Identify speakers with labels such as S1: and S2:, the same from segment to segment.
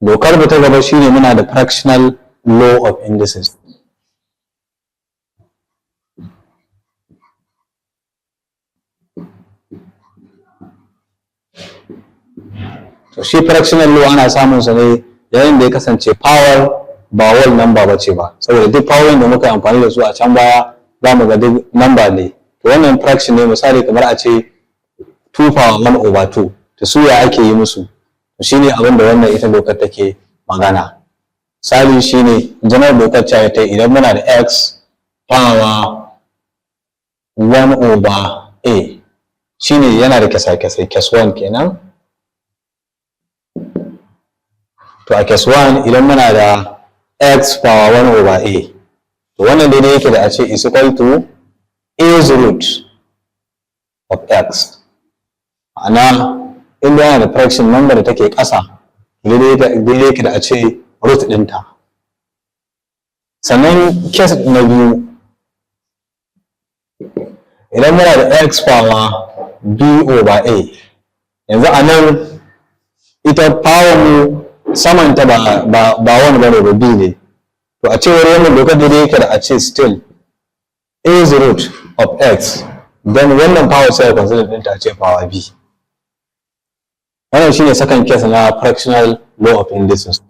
S1: dokar mu ta gaba shine muna da fractional law of indices. To shi fractional law ana samun sa ne yayin da ya kasance power ba whole number ba ce ba, saboda duk power da muka amfani da su a can baya za mu ga duk number ne. To wannan fraction ne, misali kamar a ce 2 power 1 over 2, to su ya ake yi musu, to shine abin da wannan ita dokar take magana. Misali shine general dokar ce ta idan muna da x power 1 over a, shine yana da kyasa-kyasai, case 1 kenan. To a case 1 idan muna da x power 1 over a, to wannan daidai yake da a ce is equal to a's root of x. Ma'ana inda yana da fraction number da take ƙasa, daidai yake da a ce root ɗinta. Sannan case na biyu, idan muna da x power b over a, yanzu a nan ita power mu samanta ba wani bane ba b ne. To a cewar wannan dokar da yake da a ce still a's root of x, then wannan power sai consider ɗinta a ce power b. Wannan shine second case na fractional law of indices.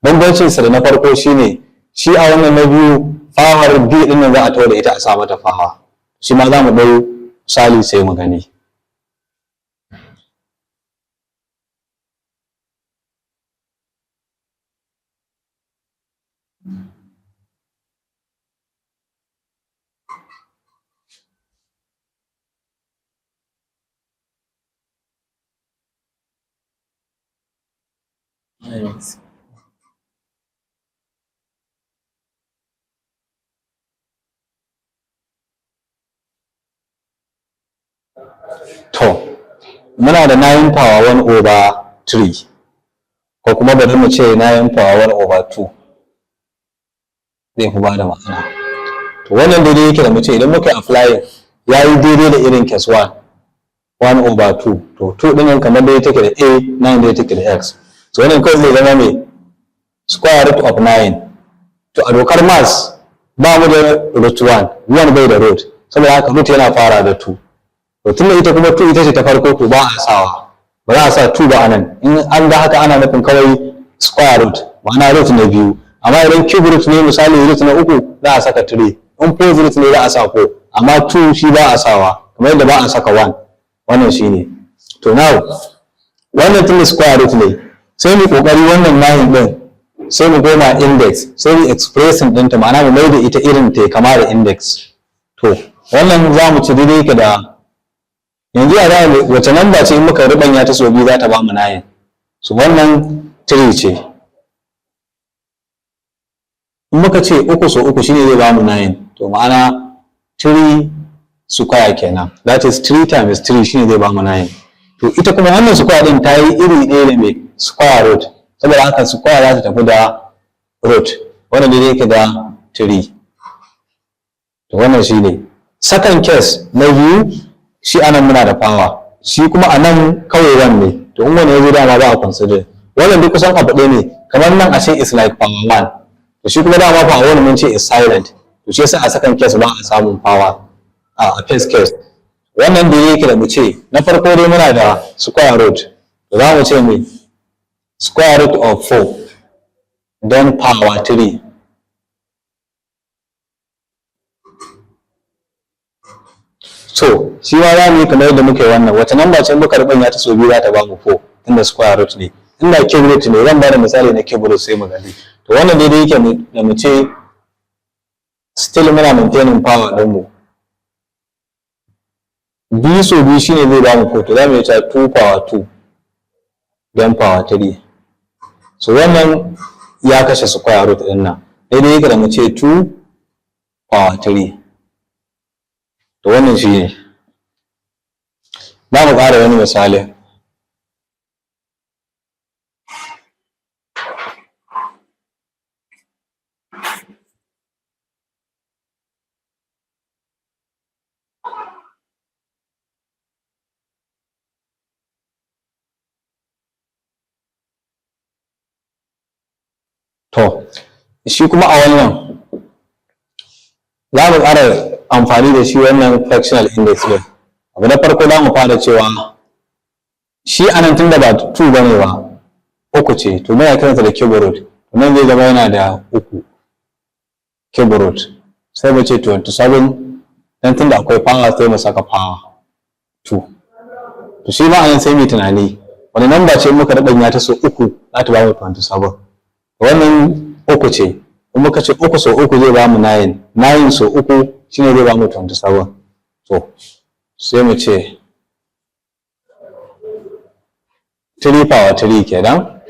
S1: Bambancin sa da na farko shine shi a wannan na biyu power b din nan za a tawo da ita a sa mata power. Shi ma za mu dau misali sai mu gani. To, muna da 9 power 1 over 3, ko kuma bari mu ce 9 power 1 over 2, zai fi ba da ma'ana. To wannan daidai yake da mu ce idan muka apply ya yi daidai da irin case 1 over 2, to 2 ɗin kamar dai take da a, 9 dai take da x. So wannan kawai zai zama mai square root of 9. To a dokar maths ba mu da root 1 bai da root, saboda haka root yana fara da 2. To tunda ita kuma 2 ita ce ta farko, to ba a sawa, ba za a sa 2 ba anan. In an ga haka ana nufin kawai square root, ma'ana root na biyu. Amma idan cube root ne, misali root na 3, za a saka 3. In pose root ne za a sa 4, amma 2 shi ba a sawa, kamar yadda ba a saka 1. Wannan shine. To now wannan tunda square root ne, sai mu kokari wannan 9 din sai mu goma index, sai mu expressing ɗinta, ma'ana mu mai da ita irin ta kama da index. To wannan za mu ci daidai ka da yanzu a zai wace namba ce in muka rubanya ta so biyu za ta ba mu 9. So wannan 3 ce. In muka ce 3 so 3 shine zai ba mu 9. To ma'ana 3 square kenan. That is 3 times 3 shine zai ba mu 9. To ita kuma wannan square din ta yi iri ɗaya da mai square root. Saboda haka square za ta tafi da root. Wannan dai yake da 3. To wannan shine. Second case na biyu, shi anan muna da power, shi kuma anan kawai 1 ne. To in wani ya zo dama ba a consider. Wannan duk kusan abu ɗaya ne, kamar nan a ce is like power 1. To shi kuma dama power 1 mun ce is silent. To shi yasa a second case ba a samun power a first case. Wannan da yake da mu ce na farko dai muna da square root. To za mu ce mai square root of 4 then power 3. So shi ma za mu yi kamar yadda muke wannan, wata namba ce muka rubanya ta so biyu za ta ba mu 4 tunda square root ne. Inda cube root ne, zan ba da misali na cube root sai mu gani. To wannan daidai yake da mu ce still muna maintaining power din mu. B so B shine zai ba mu 4, to za mu yi ta 2 power 2 then power 3. So wannan ya kashe square root din nan. Daidai yake da mu ce 2 power 3. To wannan shi ne. Za mu ƙara wani misali. To shi kuma a wannan za mu ƙara amfani da shi wannan fractional index ɗin. Abu na farko za mu fara cewa shi anan tun da ba 2 bane ba, 3 ce, to muna kiransa da cube root. To nan zai zama yana da 3 cube root. Sai mu ce 27, dan tun da akwai power sai mu saka power 2. To shi ma anan sai mu tunani wani namba ce muka rabanya ta so 3 za ta ba mu 27. Wannan 3 ce, in muka ce 3 so 3 zai ba mu 9, 9 so 3 shine zai ba mu 27. To sai mu ce 3 power 3 kenan,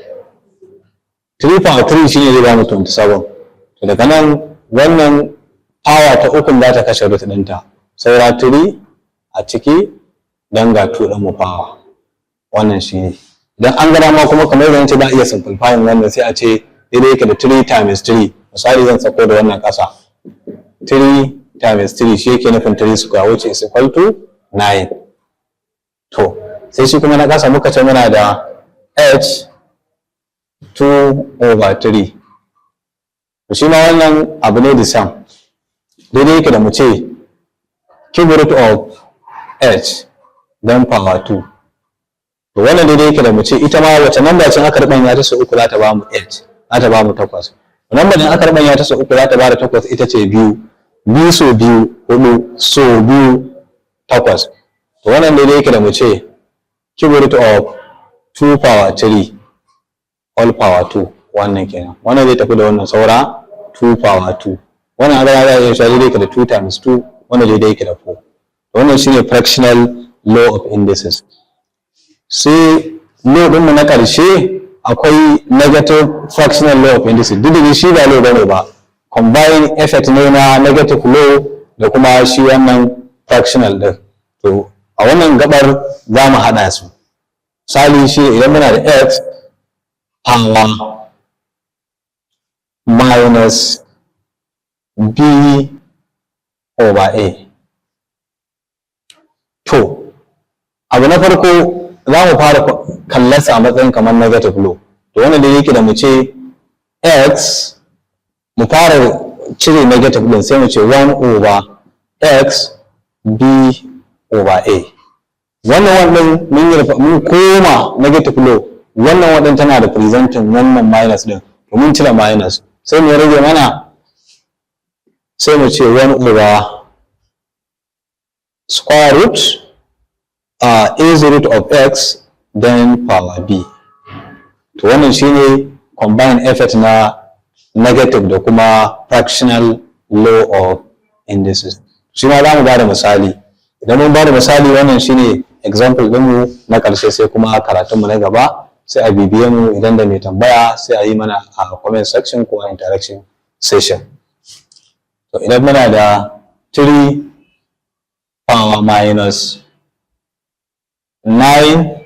S1: 3 power 3 shine zai ba mu 27. To daga nan wannan power ta 3 za ta kashe root ɗinta, saura 3 a ciki dan ga 2 ɗin mu power. Wannan shine idan an gada ma kuma kamar yadda ce ba iya simplifying wannan sai a ce daidai yake da 3 times 3. Misali zan sako da wannan ƙasa, 3 times 3 shi yake nufin 3 square which is equal to 9. To sai shi kuma na ƙasa muka ce muna da h 2/3. To shi ma wannan abu ne da sam daidai yake da mu ce cube root of h then power 2. To wannan daidai yake da mu ce ita ma wace namba ce aka rubanya ta so 3 za ta ba mu h, za ta ba mu 8. Namba din aka rubanya ta so 3 za ta ba da 8 ita ce 2. 2 so 2 4 so 2 8. To wannan daidai yake da mu ce cube root of 2 power 3 all power 2. Wannan kenan, wannan zai tafi da wannan saura 2 power 2. Wannan a za a iya shi daidai yake da 2 times 2, wannan daidai yake da 4. Wannan shine fractional law of indices. Sai law ɗinmu na ƙarshe akwai negative fractional law of indices. Duk da shi ba law bane ba, combine effect ne na negative law da kuma shi wannan fractional ɗin. To a wannan gabar za mu haɗa su. Misali shi idan muna da x power minus b over a. To abu na farko za mu fara kallasa a matsayin kamar negative law. To wannan da yake da mu ce x, mu fara cire negative din sai mu ce 1 over x b over a. Wannan mun koma negative law, wannan tana da presenting wannan minus din, to mun cire minus sai mu rage mana, sai mu ce 1 over square root is the root of x then power b. To wannan shine combined effect na negative da kuma fractional law of indices. Shi ma za mu ba da misali. Idan mun ba da misali wannan shine example ɗinmu na ƙarshe, sai kuma karatunmu na gaba sai a bibiye mu, idan da mai tambaya sai a yi mana a comment section ko a interaction session. To idan muna da 3 power minus 9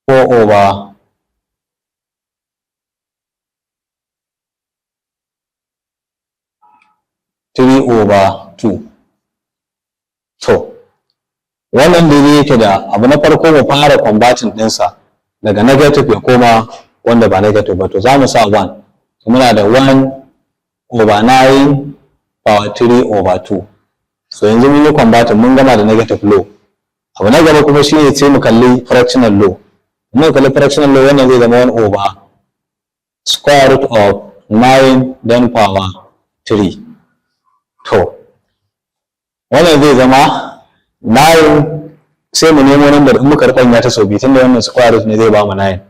S1: 4 over 3 over 2. To wannan daidai yake da abu na farko mu fara converting ɗinsa daga negative ya koma wanda ba negative ba. To za mu sa 1. So muna da 1 over 9 power 3 over 2. So yanzu mun yi converting, mun gama da negative law. Abu na gaba kuma shine sai mu kalli fractional law. Mun kalli fractional law, wannan zai zama 1 over square root of 9 then power 3. To wannan zai zama 9, sai mu nemo number in muka rubanya ta sau biyu, tunda wannan square root ne zai ba mu 9,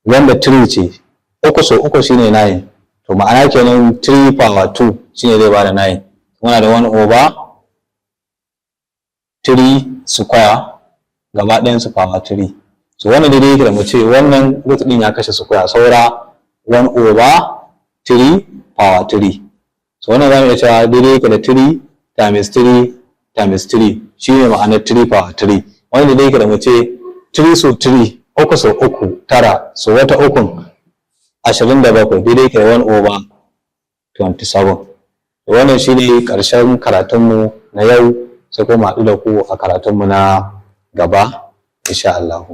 S1: wanda 3 ce, 3 so 3 shine 9. To ma'ana kenan 3 power 2 shine zai ba da 9. Muna da 1 over 3 square gaba ɗayan su power 3. So wannan daidai yake da mu ce wannan root din ya kashe square, saura 1 over 3 power 3. So wannan zamu iya cewa daidai yake da 3 times 3 times 3 shine ma'anar 3 power 3. Wannan daidai yake da mu ce 3 so 3, 3 so 3 9, so wata 3 27, daidai yake da 1 over 27. Wannan shine ƙarshen karatunmu na yau, sai kuma haɗu da ku a karatunmu na gaba insha Allah.